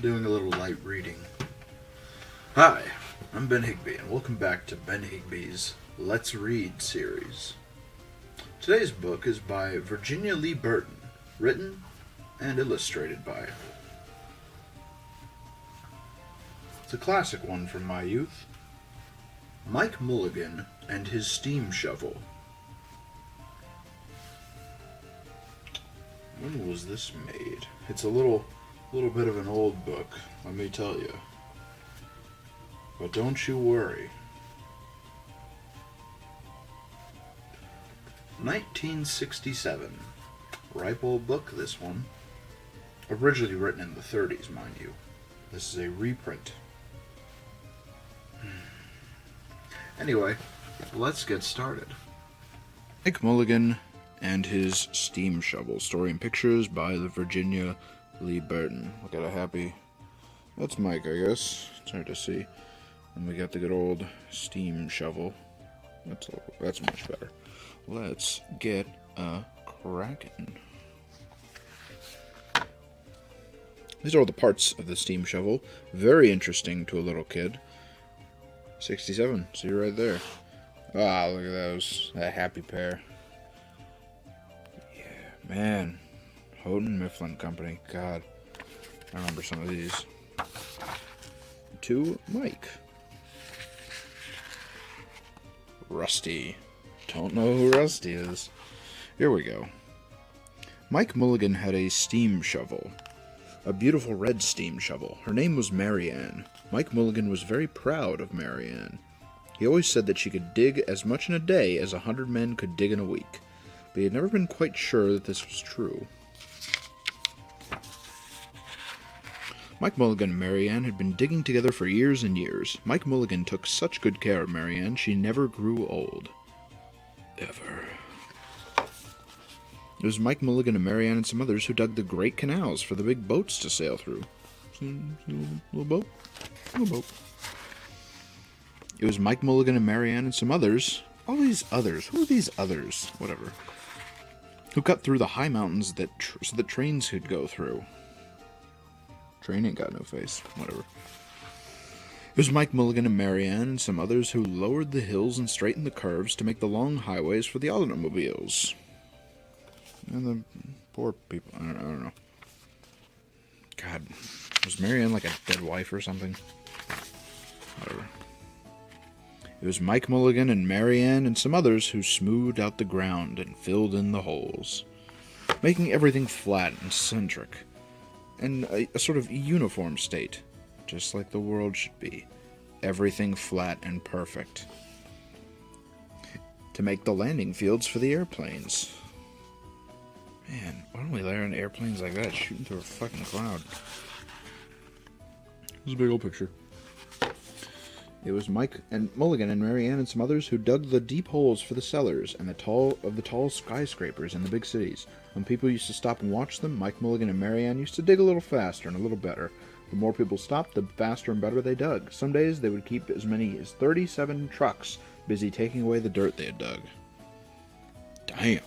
doing a little light reading. Hi, I'm Ben Higby, and welcome back to Ben Higby's Let's Read series. Today's book is by Virginia Lee Burton, written and illustrated by. It's a classic one from my youth. Mike Mulligan and His Steam Shovel. When was this made? It's a little bit of an old book, let me tell you. But don't you worry. 1967. Ripe old book, this one. Originally written in the 30s, mind you. This is a reprint. Anyway, let's get started. Mike Mulligan and His Steam Shovel. Story and pictures by the Virginia Lee Burton. Look at a happy... That's Mike, I guess. It's hard to see. And we got the good old steam shovel. That's much better. Let's get cracking. These are all the parts of the steam shovel. Very interesting to a little kid. 67. See right there. Ah, look at those. That happy pair. Yeah, man. Houghton Mifflin Company. God. I remember some of these. To Mike. Rusty. Don't know who Rusty is. Here we go. Mike Mulligan had a steam shovel. A beautiful red steam shovel. Her name was Marianne. Mike Mulligan was very proud of Marianne. He always said that she could dig as much in a day as 100 men could dig in a week, but he had never been quite sure that this was true. Mike Mulligan and Marianne had been digging together for years and years. Mike Mulligan took such good care of Marianne, she never grew old. Ever. It was Mike Mulligan and Marianne and some others who dug the great canals for the big boats to sail through. See little boat? Little boat. It was Mike Mulligan and Marianne and some others. All these others. Who are these others? Whatever. Who cut through the high mountains so that trains could go through. Train ain't got no face. Whatever. It was Mike Mulligan and Marianne and some others who lowered the hills and straightened the curves to make the long highways for the automobiles. And the poor people. I don't know. God. Was Marianne like a dead wife or something? Whatever. It was Mike Mulligan and Marianne and some others who smoothed out the ground and filled in the holes, making everything flat and centric, and a sort of uniform state, just like the world should be. Everything flat and perfect. To make the landing fields for the airplanes. Man, why don't we land airplanes like that shooting through a fucking cloud? This is a big old picture. It was Mike and Mulligan and Marianne and some others who dug the deep holes for the cellars and the tall skyscrapers in the big cities. When people used to stop and watch them, Mike Mulligan and Marianne used to dig a little faster and a little better. The more people stopped, the faster and better they dug. Some days they would keep as many as 37 trucks busy taking away the dirt they had dug. Damn.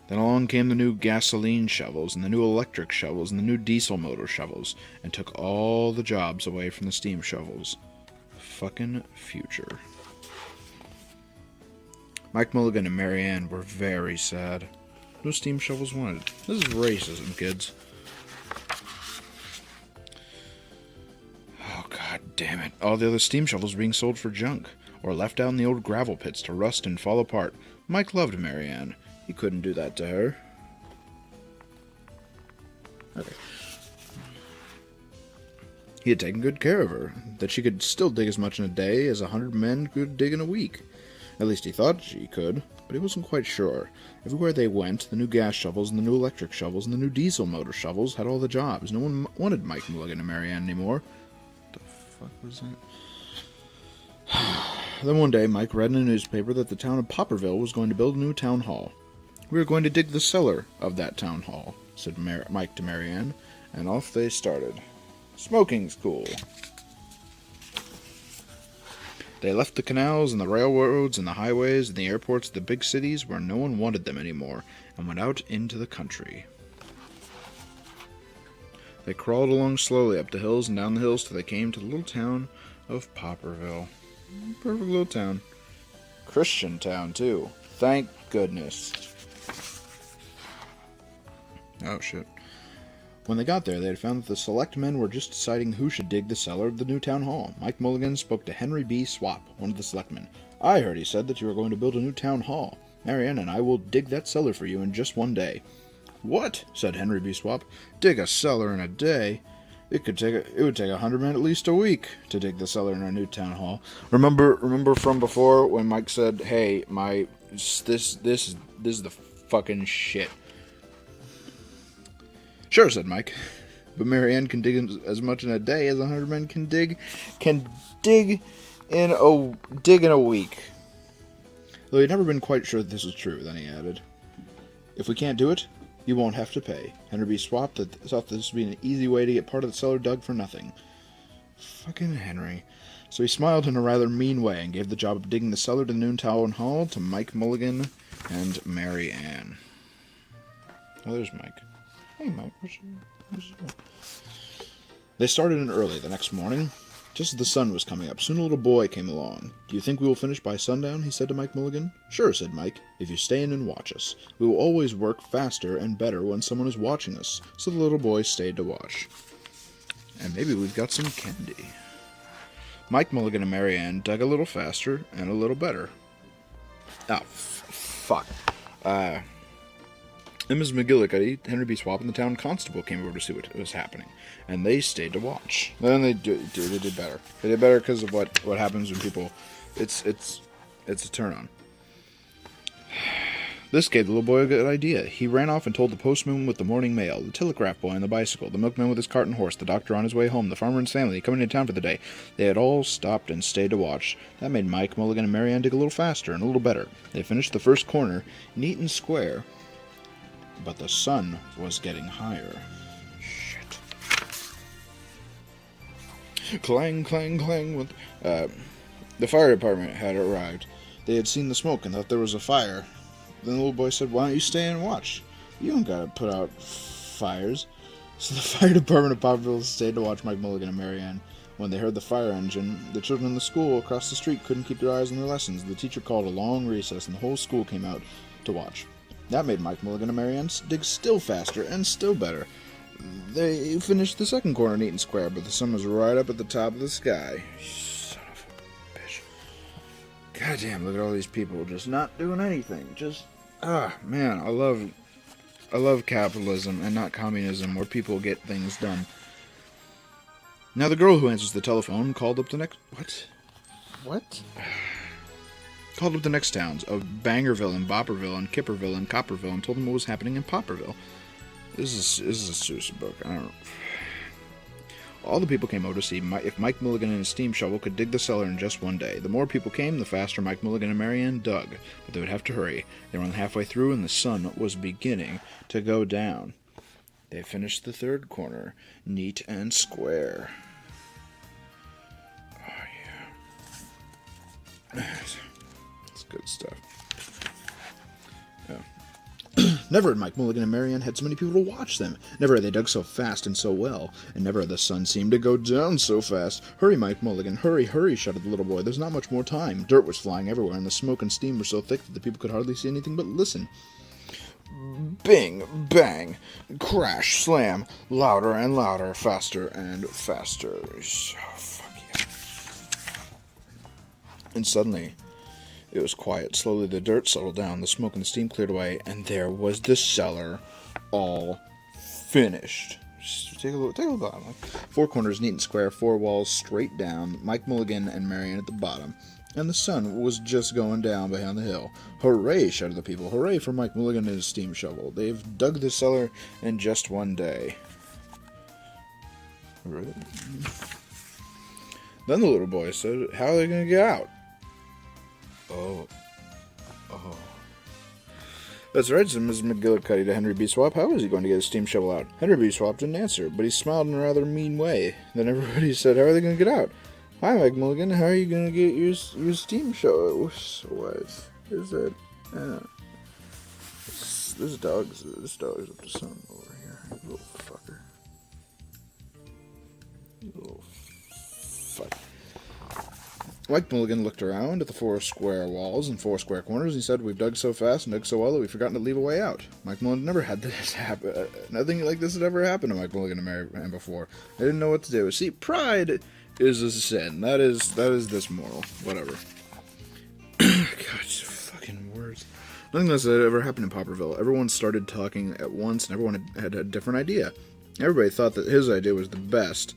Then along came the new gasoline shovels, and the new electric shovels, and the new diesel motor shovels, and took all the jobs away from the steam shovels. Fucking future. Mike Mulligan and Marianne were very sad. No steam shovels wanted. This is racism, kids. Oh, god damn it. All the other steam shovels were being sold for junk, or left out in the old gravel pits to rust and fall apart. Mike loved Marianne. He couldn't do that to her. Okay. He had taken good care of her, that she could still dig as much in a day as 100 men could dig in a week. At least he thought she could, but he wasn't quite sure. Everywhere they went, the new gas shovels and the new electric shovels and the new diesel motor shovels had all the jobs. No one wanted Mike Mulligan and Marianne anymore. What the fuck was that? Then one day, Mike read in a newspaper that the town of Popperville was going to build a new town hall. "We are going to dig the cellar of that town hall," said Mike to Marianne, and off they started. Smoking's cool. They left the canals and the railroads and the highways and the airports of the big cities where no one wanted them anymore, and went out into the country. They crawled along slowly up the hills and down the hills till they came to the little town of Popperville. Perfect little town. Christian town, too. Thank goodness. Oh, shit. When they got there, they had found that the selectmen were just deciding who should dig the cellar of the new town hall. Mike Mulligan spoke to Henry B. Swap, one of the selectmen. I heard he said that you were going to build a new town hall. Marianne and I will dig that cellar for you in just one day. What? Said Henry B. Swap. Dig a cellar in a day? It would take 100 men at least a week to dig the cellar in our new town hall. Remember from before when Mike said, "Hey, this is the fucking shit." Sure, said Mike. But Marianne can dig as much in a day as 100 men can dig in a week. Though he'd never been quite sure that this was true, then he added, "If we can't do it, you won't have to pay." Henry B. Swap thought this would be an easy way to get part of the cellar dug for nothing. Fucking Henry. So he smiled in a rather mean way and gave the job of digging the cellar to the new town hall to Mike Mulligan and Mary Ann. Oh, there's Mike. Hey, Mike, what's your... They started in early the next morning, just as the sun was coming up. Soon a little boy came along. Do you think we will finish by sundown? He said to Mike Mulligan. Sure, said Mike, if you stay in and watch us. We will always work faster and better when someone is watching us. So the little boy stayed to watch. And maybe we've got some candy. Mike Mulligan and Mary Ann dug a little faster and a little better. Oh, fuck. And Ms. McGillicuddy, Henry B. Swap, and the town constable came over to see what was happening, and they stayed to watch. Then they did better. They did better because of what happens when people. It's a turn on. This gave the little boy a good idea. He ran off and told the postman with the morning mail, the telegraph boy on the bicycle, the milkman with his cart and horse, the doctor on his way home, the farmer and his family coming into town for the day. They had all stopped and stayed to watch. That made Mike Mulligan and Mary Ann dig a little faster and a little better. They finished the first corner, neat and square. But the sun was getting higher. Shit. Clang, clang, clang. The fire department had arrived. They had seen the smoke and thought there was a fire. Then the little boy said, "Why don't you stay and watch? You don't gotta put out fires." So the fire department of Popperville stayed to watch Mike Mulligan and Mary Ann. When they heard the fire engine, the children in the school across the street couldn't keep their eyes on their lessons. The teacher called a long recess and the whole school came out to watch. That made Mike Mulligan and Mary Ann dig still faster and still better. They finished the second corner neat and square, but the sun was right up at the top of the sky. Son of a bitch. Goddamn, look at all these people just not doing anything. Man, I love capitalism and not communism, where people get things done. Now the girl who answers the telephone called up the next... What? Called up the next towns of Bangerville and Bopperville and Kipperville and Copperville and told them what was happening in Popperville. This is a suicide book. I don't know. All the people came over to see if Mike Mulligan and his steam shovel could dig the cellar in just one day. The more people came, the faster Mike Mulligan and Mary Ann dug. But they would have to hurry. They were only halfway through and the sun was beginning to go down. They finished the third corner, neat and square. Oh, yeah. Good stuff. Oh. Never had Mike Mulligan and Mary Ann had so many people to watch them. Never had they dug so fast and so well. And never had the sun seemed to go down so fast. Hurry, Mike Mulligan, hurry, hurry, shouted the little boy. There's not much more time. Dirt was flying everywhere, and the smoke and steam were so thick that the people could hardly see anything but listen. Bing, bang, crash, slam, louder and louder, faster and faster. Oh, fuck yeah. And suddenly... it was quiet. Slowly the dirt settled down, the smoke and the steam cleared away, and there was the cellar all finished. Just take a look bottom. Four corners neat and square, four walls straight down, Mike Mulligan and Mary Ann at the bottom. And the sun was just going down behind the hill. Hooray, shouted the people. Hooray for Mike Mulligan and his steam shovel. They've dug the cellar in just one day. Really? Then the little boy said, "How are they going to get out?" Oh. That's right, said Mrs. McGillicuddy to Henry B. Swap. How is he going to get his steam shovel out? Henry B. Swap didn't answer, but he smiled in a rather mean way. Then everybody said, "How are they going to get out?" "Hi, Mike Mulligan. How are you going to get your steam shovel?" What is it? This dog's up to something over here. You little fucker. Oh, fuck. Mike Mulligan looked around at the 4 square walls and 4 square corners, and he said, "We've dug so fast and dug so well that we've forgotten to leave a way out." Mike Mulligan never had this happen. Nothing like this had ever happened to Mike Mulligan and Mary Ann before. They didn't know what to do. See, pride is a sin. That is this moral. Whatever. God, fucking words. Nothing like that had ever happened in Popperville. Everyone started talking at once, and everyone had a different idea. Everybody thought that his idea was the best.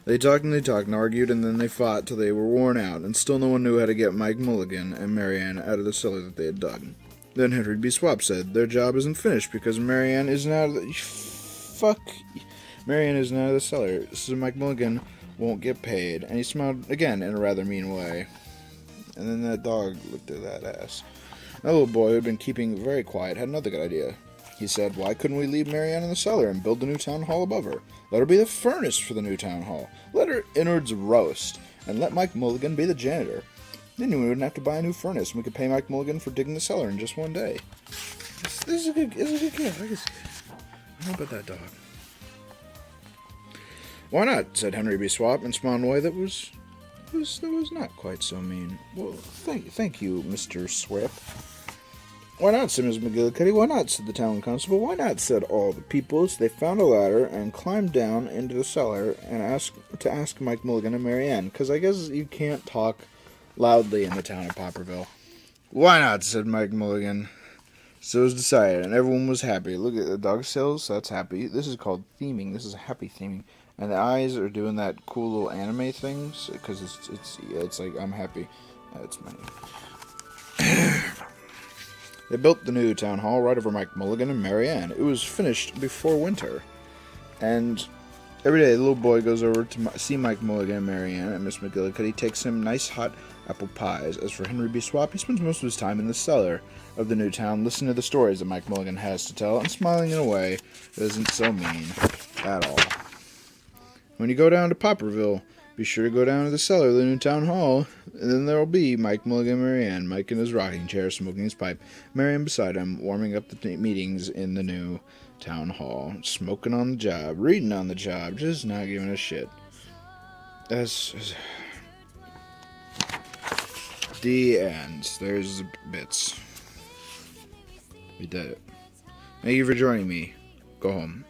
They talked and argued, and then they fought till they were worn out, and still no one knew how to get Mike Mulligan and Mary Ann out of the cellar that they had dug. Then Henry B. Swap said, "Their job isn't finished because Mary Ann isn't out of the... Fuck. Mary Ann isn't out of the cellar, so Mike Mulligan won't get paid." And he smiled again in a rather mean way. And then that dog looked at that ass. That little boy who had been keeping very quiet had another good idea. He said, "Why couldn't we leave Mary Ann in the cellar and build the new town hall above her? Let her be the furnace for the new town hall. Let her innards roast, and let Mike Mulligan be the janitor. Then we wouldn't have to buy a new furnace, and we could pay Mike Mulligan for digging the cellar in just one day." This is a good gift. I don't know about that dog. "Why not?" said Henry B. Swap, and smiled in a way that was not quite so mean. "Well, thank you, Mr. Swip." "Why not?" said Miss McGillicuddy. "Why not?" said the town constable. "Why not?" said all the peoples. They found a ladder and climbed down into the cellar and ask Mike Mulligan and Mary Ann, because I guess you can't talk loudly in the town of Popperville. "Why not?" said Mike Mulligan. So it was decided, and everyone was happy. Look at the dog sales, so that's happy. This is called theming. This is happy theming. And the eyes are doing that cool little anime things, because it's like, I'm happy. That's money. They built the new town hall right over Mike Mulligan and Mary Ann. It was finished before winter. And every day the little boy goes over to see Mike Mulligan and Mary Ann, and Miss McGillicuddy takes him nice hot apple pies. As for Henry B. Swap, he spends most of his time in the cellar of the new town, listening to the stories that Mike Mulligan has to tell, and smiling in a way that isn't so mean at all. When you go down to Popperville, be sure to go down to the cellar of the new town hall, and then there'll be Mike Mulligan and Mary Ann, Mike in his rocking chair smoking his pipe, Mary Ann beside him warming up the meetings in the new town hall, smoking on the job, reading on the job, just not giving a shit. That's the end. There's the bits. We did it. Thank you for joining me. Go home.